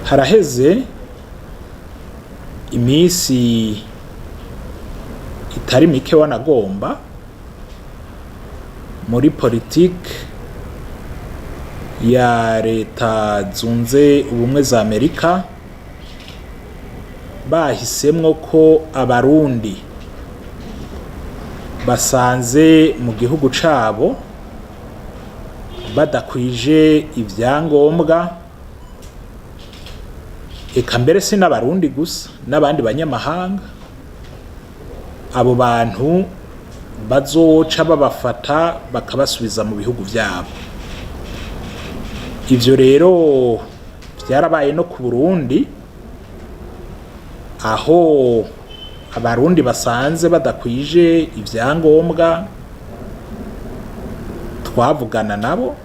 haraheze imisi itari mike wanagomba muri politike ya leta zunze ubumwe za Amerika bahisemwo ko abarundi basanze mu gihugu cabo badakwije ivyangombwa, eka mbere si n'abarundi gusa n'abandi banyamahanga, abo bantu bazoca babafata bakabasubiza mu bihugu vyabo. Ivyo rero vyarabaye no ku Burundi, aho abarundi basanze badakwije ivyangombwa twavugana nabo,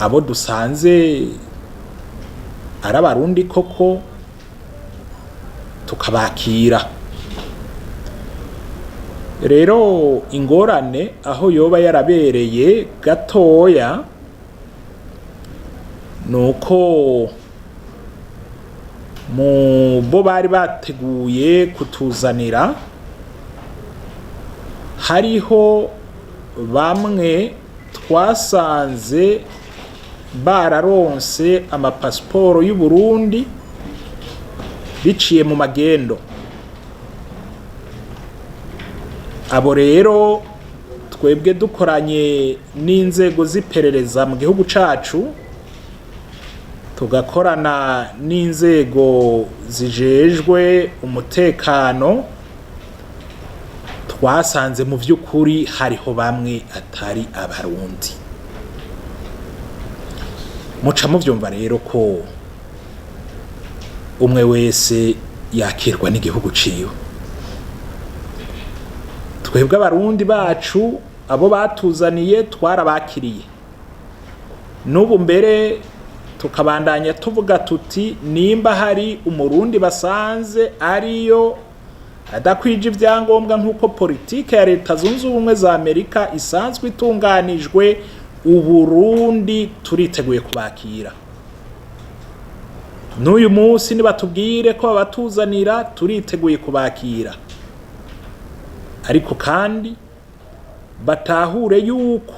abo dusanze ari abarundi koko tukabakira. Rero ingorane aho yoba yarabereye gatoya nuko mu bo bari bateguye kutuzanira hariho bamwe twasanze bararonse amapasiporo y'Uburundi biciye mu magendo. Abo rero twebwe dukoranye n'inzego z'iperereza mu gihugu cacu, tugakorana n'inzego zijejwe umutekano, twasanze mu vy'ukuri hariho bamwe atari abarundi. Muca muvyumva rero ko umwe wese yakirwa n'igihugu ciwe. Twebwe abarundi bacu abo batuzaniye twarabakiriye, n'ubu mbere tukabandanya tuvuga tuti nimba hari umurundi basanze ariyo adakwije ivyangombwa nk'uko politike ya leta zunze ubumwe za Amerika isanzwe itunganijwe, Uburundi turiteguye kubakira. N'uyu munsi nibatubwire ko babatuzanira turiteguye kubakira, ariko kandi batahure yuko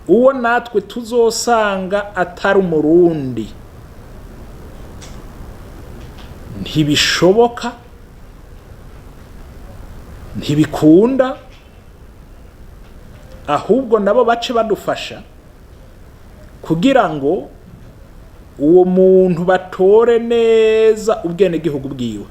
uwo natwe tuzosanga atari umurundi ntibishoboka, ntibikunda, ahubwo nabo bace badufasha kugira ngo uwo muntu batore neza ubwene gihugu bwiwe.